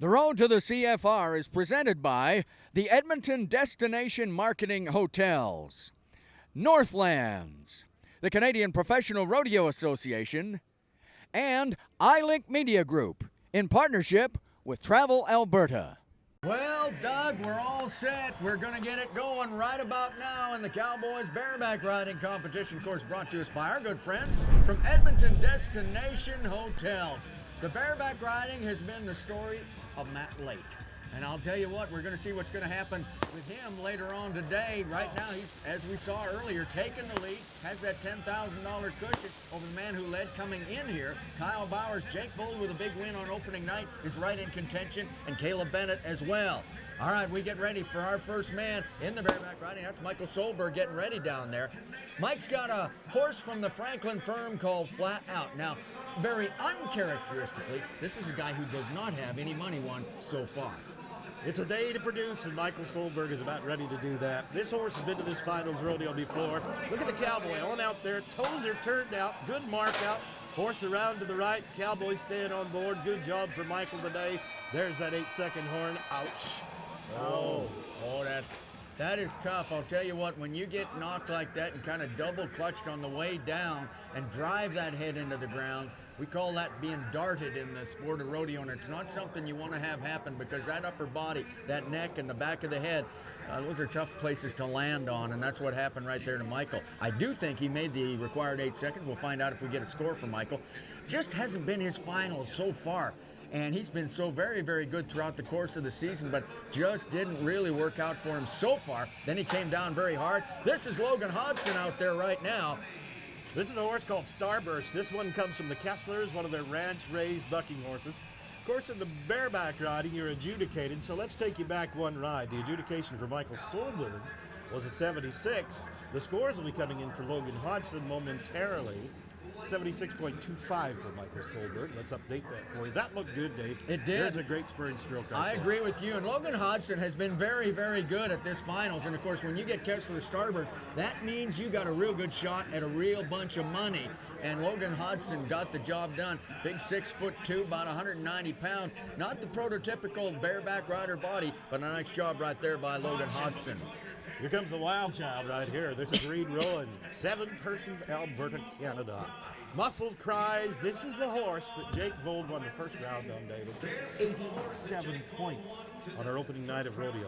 The Road to the CFR is presented by the Edmonton Destination Marketing Hotels, Northlands, the Canadian Professional Rodeo Association, and iLink Media Group in partnership with Travel Alberta. Well, Doug, we're all set. We're going to get it going right about now in the Cowboys Bareback Riding Competition, of course, brought to us by our good friends from Edmonton Destination Hotels. The Bareback Riding has been the story of Matt Lake. And I'll tell you what, we're going to see what's going to happen with him later on today. Right now, he's, as we saw earlier, taking the lead, has that $10,000 cushion over the man who led coming in here. Kyle Bowers, Jake Vold with a big win on opening night is right in contention, and Caleb Bennett as well. All right, we get ready for our first man in the Bareback Riding. That's Michael Solberg getting ready down there. Mike's got a horse from the Franklin firm called Flat Out. Now, very uncharacteristically, this is a guy who does not have any money won so far. It's a day to produce, and Michael Solberg is about ready to do that. This horse has been to this finals rodeo before. Look at the Cowboy on out there. Toes are turned out. Good mark out. Horse around to the right. Cowboy staying on board. Good job for Michael today. There's that 8-second horn. Ouch. Oh, that is tough. I'll tell you what, when you get knocked like that and kind of double clutched on the way down and drive that head into the ground, we call that being darted in the sport of rodeo, and it's not something you want to have happen because that upper body, that neck and the back of the head, those are tough places to land on, and that's what happened right there to Michael. I do think he made the required 8 seconds. We'll find out if we get a score from Michael. Just hasn't been his finals so far. And he's been so very, very good throughout the course of the season, but just didn't really work out for him so far. Then he came down very hard. This is Logan Hodgson out there right now. This is a horse called Starburst. This one comes from the Kesslers, one of their ranch-raised bucking horses. Of course, in the bareback riding, you're adjudicated, so let's take you back one ride. The adjudication for Michael Solberg was a 76. The scores will be coming in for Logan Hodgson momentarily. 76.25 for Michael Solberg. Let's update that for you. That looked good, Dave. It did. There's a great spurring stroke. I agree with you. And Logan Hodgson has been very, very good at this finals. And of course, when you get Kessler Starburst, that means you got a real good shot at a real bunch of money. And Logan Hodgson got the job done. Big 6'2", about 190 pounds. Not the prototypical bareback rider body, but a nice job right there by Logan Hodgson. Here comes the wild child right here. This is Reed Rowan, 7 persons, Alberta, Canada. Muffled Cries. This is the horse that Jake Vold won the first round on, David. 87 points on our opening night of rodeo.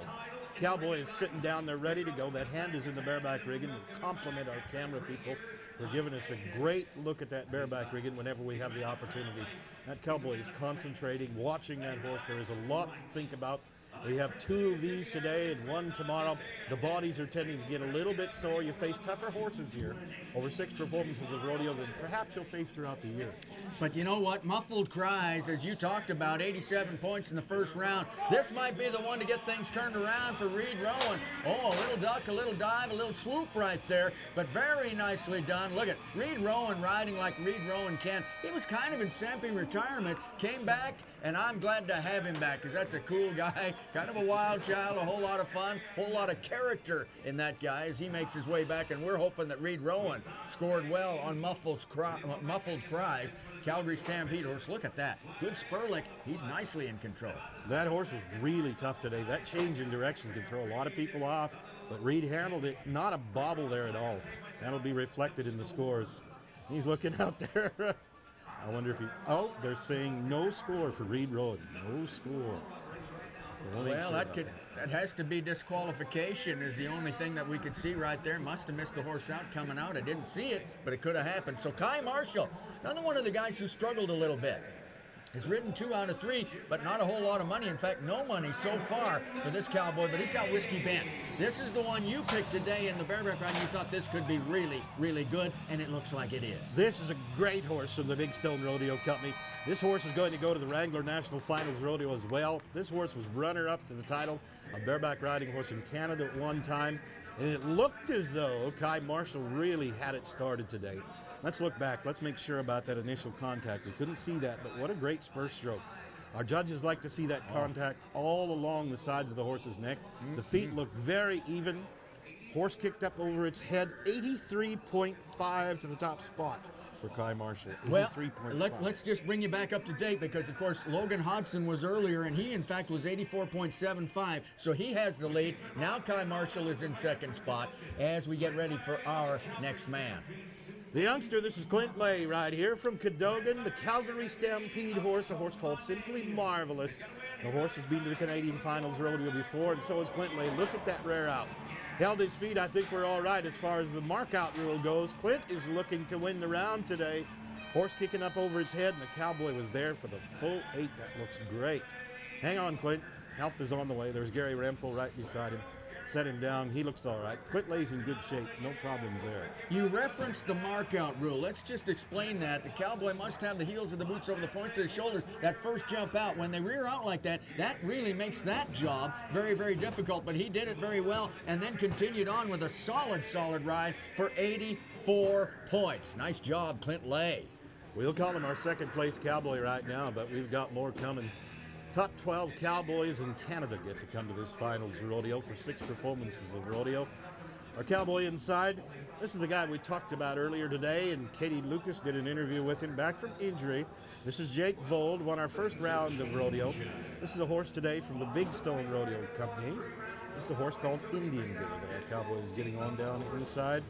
Cowboy is sitting down there ready to go. That hand is in the bareback rigging. We compliment our camera people for giving us a great look at that bareback rigging whenever we have the opportunity. That Cowboy is concentrating, watching that horse. There is a lot to think about. We have 2 of these today and 1 tomorrow. The bodies are tending to get a little bit sore. You face tougher horses here over 6 performances of rodeo than perhaps you'll face throughout the year. But you know what? Muffled Cries, as you talked about, 87 points in the first round. This might be the one to get things turned around for Reed Rowan. Oh, a little duck, a little dive, a little swoop right there, but very nicely done. Look at Reed Rowan riding like Reed Rowan can. He was kind of in semi-retirement, came back, and I'm glad to have him back because that's a cool guy, kind of a wild child, a whole lot of fun, whole lot of character in that guy as he makes his way back, and we're hoping that Reed Rowan scored well on Muffled Cries. Calgary Stampede horse, look at that. Good spur lick. He's nicely in control. That horse was really tough today. That change in direction can throw a lot of people off, but Reed handled it. Not a bobble there at all. That'll be reflected in the scores. He's looking out there. I wonder if he... Oh, they're saying no score for Reed Rowan. No score. So well, that has to be disqualification is the only thing that we could see right there. Must have missed the horse out coming out. I didn't see it, but it could have happened. So Kai Marshall, another one of the guys who struggled a little bit. Has ridden 2 out of 3, but not a whole lot of money. In fact, no money so far for this Cowboy, but he's got Whiskey Bent. This is the one you picked today in the bareback ride. You thought this could be really, really good, and it looks like it is. This is a great horse from the Big Stone Rodeo Company. This horse is going to go to the Wrangler National Finals Rodeo as well. This horse was runner-up to the title of bareback riding horse in Canada at one time, and it looked as though Kai Marshall really had it started today. Let's look back. Let's make sure about that initial contact. We couldn't see that, but what a great spur stroke. Our judges like to see that contact all along the sides of the horse's neck. The feet look very even. Horse kicked up over its head, 83.5 to the top spot. for Kai Marshall. Well, 83.5. let's just bring you back up to date because, of course, Logan Hodson was earlier, and he, in fact, was 84.75, so he has the lead. Now Kai Marshall is in second spot as we get ready for our next man. The youngster, this is Clint Lay right here from Cadogan, the Calgary Stampede horse, a horse called Simply Marvelous. The horse has been to the Canadian Finals rodeo before, and so has Clint Lay. Look at that rear out. Held his feet. I think we're all right as far as the mark-out rule goes. Clint is looking to win the round today. Horse kicking up over its head, and the Cowboy was there for the full 8. That looks great. Hang on, Clint. Help is on the way. There's Gary Rempel right beside him. Set him down. He looks all right. Clint Lay's in good shape. No problems there. You referenced the mark-out rule. Let's just explain that. The Cowboy must have the heels of the boots over the points of his shoulders. That first jump out, when they rear out like that, that really makes that job very, very difficult. But he did it very well and then continued on with a solid ride for 84 points. Nice job, Clint Lay. We'll call him our second-place Cowboy right now, but we've got more coming. Top 12 Cowboys in Canada get to come to this finals rodeo for 6 performances of rodeo. Our Cowboy inside, this is the guy we talked about earlier today, and Katie Lucas did an interview with him back from injury. This is Jake Vold, won our first round of rodeo. This is a horse today from the Big Stone Rodeo Company. This is a horse called Indian Giver that our Cowboy is getting on down inside.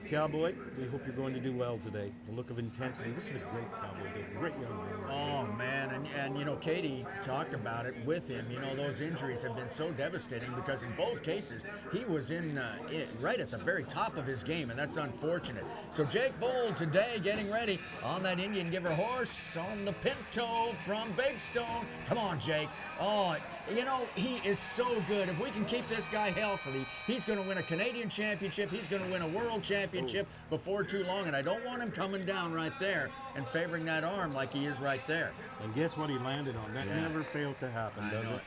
Cowboy, we hope you're going to do well today. The look of intensity. This is a great Cowboy, a great young man. Oh, man, and you know, Katie talked about it with him. You know, those injuries have been so devastating because in both cases, he was right at the very top of his game, and that's unfortunate. So Jake Vold today getting ready on that Indian Giver horse on the Pinto from Big Stone. Come on, Jake. Oh, you know, he is so good. If we can keep this guy healthy, he's going to win a Canadian championship. He's going to win a world championship before too long, and I don't want him coming down right there and favoring that arm like he is right there. And guess what he landed on? That never fails to happen, does it?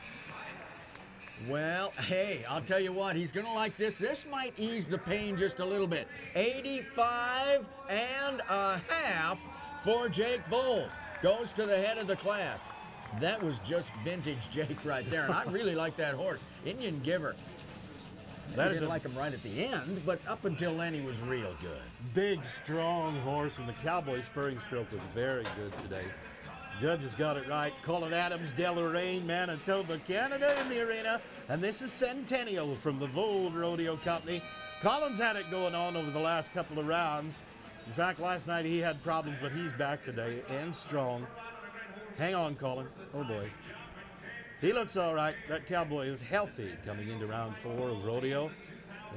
Well, hey, I'll tell you what, he's going to like this. This might ease the pain just a little bit. 85 and a half for Jake Vold. Goes to the head of the class. That was just vintage Jake right there, and I really like that horse. Indian Giver. I didn't like him right at the end, but up until then he was real good. Big, strong horse, and the Cowboy spurring stroke was very good today. Judges got it right. Colin Adams, Deloraine, Manitoba, Canada in the arena. And this is Centennial from the Vold Rodeo Company. Colin's had it going on over the last couple of rounds. In fact, last night he had problems, but he's back today and strong. Hang on, Colin. Oh, boy. He looks all right. That Cowboy is healthy coming into round 4 of rodeo.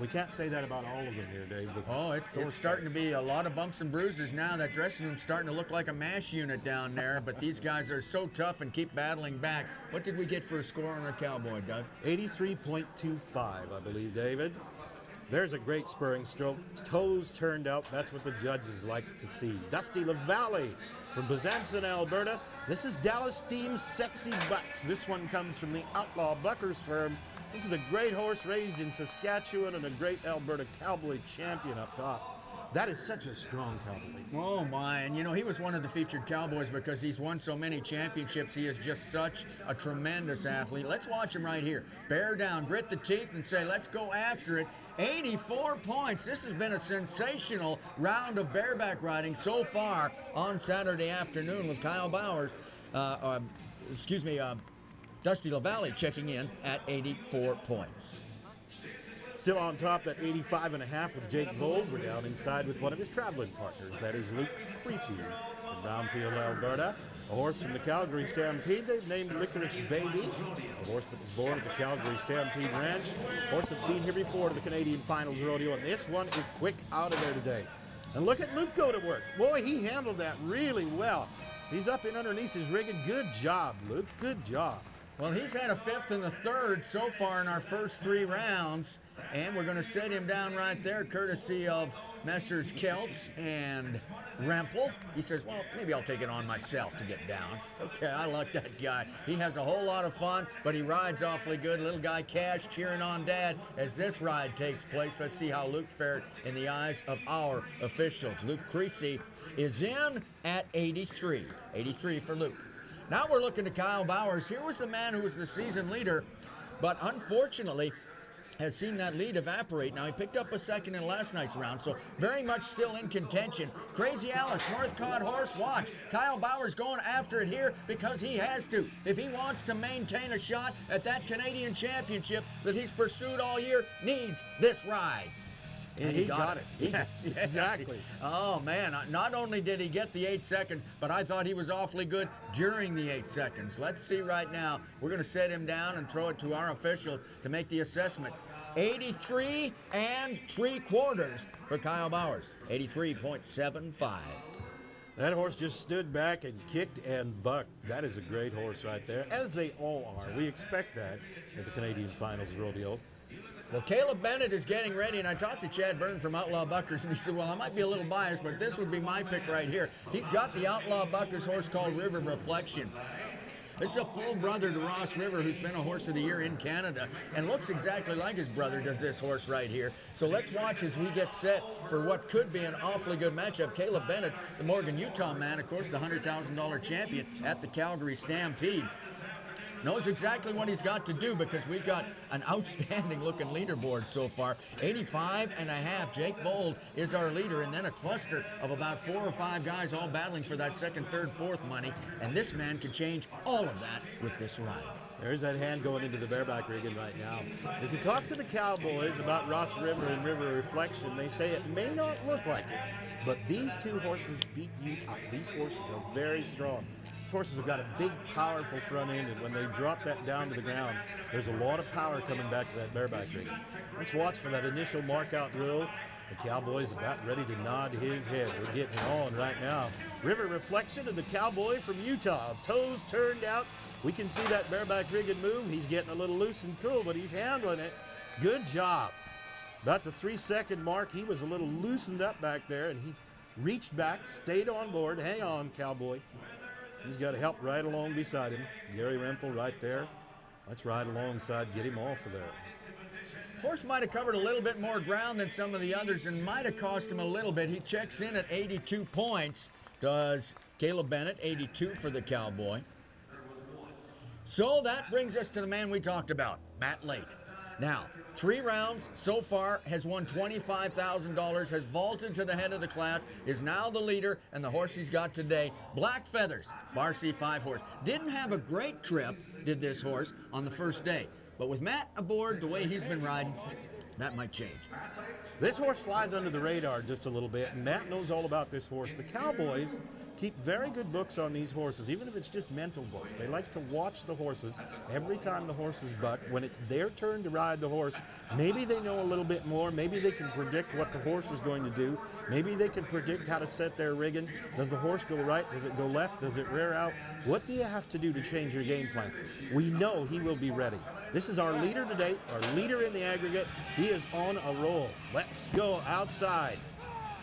We can't say that about all of them here, Dave. It's starting to be a lot of bumps and bruises now. That dressing room's starting to look like a MASH unit down there, but these guys are so tough and keep battling back. What did we get for a score on our Cowboy, Doug? 83.25, I believe, David. There's a great spurring stroke. Toes turned out. That's what the judges like to see. Dusty LaValle from Bezanson, Alberta. This is Dallas Steam's Sexy Bucks. This one comes from the Outlaw Buckers firm. This is a great horse raised in Saskatchewan and a great Alberta Cowboy champion up top. That is such a strong Cowboy. Oh, my. And, you know, he was one of the featured Cowboys because he's won so many championships. He is just such a tremendous athlete. Let's watch him right here. Bear down, grit the teeth, and say, let's go after it. 84 points. This has been a sensational round of bareback riding so far on Saturday afternoon with Kyle Bowers. Dusty LaValle checking in at 84 points. Still on top, that 85.5 with Jake Vold. We're down inside with one of his traveling partners. That is Luke Creasy from Brownfield, Alberta. A horse from the Calgary Stampede. They've named Licorice Baby. A horse that was born at the Calgary Stampede Ranch. A horse that's been here before to the Canadian Finals Rodeo. And this one is quick out of there today. And look at Luke go to work. Boy, he handled that really well. He's up in underneath his rigging. Good job, Luke. Good job. Well, he's had a 5th and a 3rd so far in our first 3 rounds, and we're going to set him down right there, courtesy of Messrs. Kelts and Rempel. He says, well, maybe I'll take it on myself to get down. Okay, I like that guy. He has a whole lot of fun, but he rides awfully good. Little guy Cash cheering on Dad as this ride takes place. Let's see how Luke fared in the eyes of our officials. Luke Creasy is in at 83. 83 for Luke. Now we're looking to Kyle Bowers. Here was the man who was the season leader, but unfortunately, has seen that lead evaporate. Now, he picked up a second in last night's round, so very much still in contention. Crazy Alice, Northcott horse, watch. Kyle Bauer's going after it here because he has to. If he wants to maintain a shot at that Canadian championship that he's pursued all year, needs this ride. And he got it. Yes, exactly. Oh, man. Not only did he get the 8 seconds, but I thought he was awfully good during the 8 seconds. Let's see right now. We're going to set him down and throw it to our officials to make the assessment. 83 3/4 for Kyle Bowers. 83.75. That horse just stood back and kicked and bucked. That is a great horse right there, as they all are. We expect that at the Canadian Finals Rodeo. Well, Caleb Bennett is getting ready, and I talked to Chad Byrne from Outlaw Buckers, and he said, well, I might be a little biased, but this would be my pick right here. He's got the Outlaw Buckers horse called River Reflection. This is a full brother to Ross River, who's been a horse of the year in Canada, and looks exactly like his brother does this horse right here. So let's watch as we get set for what could be an awfully good matchup. Caleb Bennett, the Morgan, Utah man, of course, the $100,000 champion at the Calgary Stampede. Knows exactly what he's got to do because we've got an outstanding looking leaderboard so far. 85.5. Jake Vold is our leader, and then a cluster of about 4 or 5 guys all battling for that second, third, fourth money. And this man could change all of that with this ride. There's that hand going into the bareback rigging right now. If you talk to the Cowboys about Ross River and River Reflection, they say it may not look like it, but these two horses beat you up. These horses are very strong. These horses have got a big, powerful front end, and when they drop that down to the ground, there's a lot of power coming back to that bareback rigging. Let's watch for that initial mark-out drill. The Cowboy's about ready to nod his head. We're getting on right now. River Reflection and the Cowboy from Utah. Toes turned out. We can see that bareback rigging move. He's getting a little loose and cool, but he's handling it. Good job. About the 3-second mark, he was a little loosened up back there, and he reached back, stayed on board. Hang on, Cowboy. He's got help right along beside him. Gary Rempel right there. Let's ride alongside, get him off of there. Horse might have covered a little bit more ground than some of the others and might have cost him a little bit. He checks in at 82 points. Does Caleb Bennett, 82 for the Cowboy. So that brings us to the man we talked about, Matt Late. Now, 3 rounds so far, has won $25,000, has vaulted to the head of the class, is now the leader, and the horse he's got today, Black Feathers, Bar C5 horse. Didn't have a great trip, did this horse, on the first day. But with Matt aboard, the way he's been riding, that might change. This horse flies under the radar just a little bit, and Matt knows all about this horse. The Cowboys keep very good books on these horses, even if it's just mental books. They like to watch the horses every time the horses buck. When it's their turn to ride the horse, maybe they know a little bit more. Maybe they can predict what the horse is going to do. Maybe they can predict how to set their rigging. Does the horse go right? Does it go left? Does it rear out? What do you have to do to change your game plan? We know he will be ready. This is our leader today, our leader in the aggregate. He is on a roll. Let's go outside.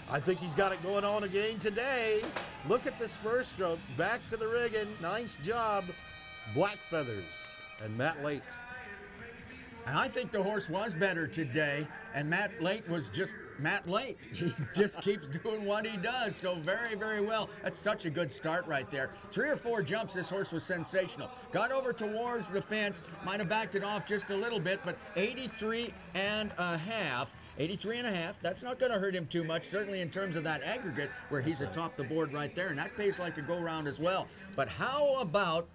I think he's got it going on again today. Look at the spur stroke. Back to the rigging. Nice job. Black Feathers and Matt Late. And I think the horse was better today, and Matt Late was just Matt Late. He just keeps doing what he does so very, very well. That's such a good start right there. 3 or 4 jumps, this horse was sensational. Got over towards the fence, might have backed it off just a little bit, but 83.5. 83.5, that's not going to hurt him too much, certainly in terms of that aggregate where he's atop the board right there, and that pays like a go-round as well. But how about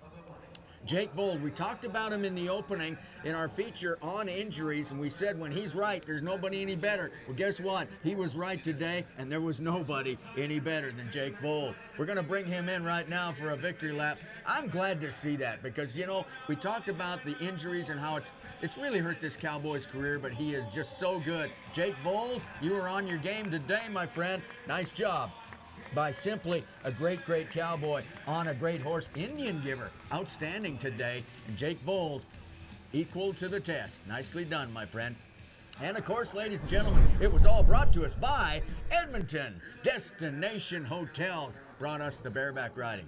Jake Vold? We talked about him in the opening in our feature on injuries, and we said when he's right, there's nobody any better. Well, guess what? He was right today, and there was nobody any better than Jake Vold. We're going to bring him in right now for a victory lap. I'm glad to see that because, you know, we talked about the injuries and how it's really hurt this Cowboy's career, but he is just so good. Jake Vold, you were on your game today, my friend. Nice job by simply a great, great Cowboy on a great horse. Indian Giver, outstanding today. And Jake Vold, equal to the test. Nicely done, my friend. And of course, ladies and gentlemen, it was all brought to us by Edmonton Destination Hotels. Brought us the bareback riding.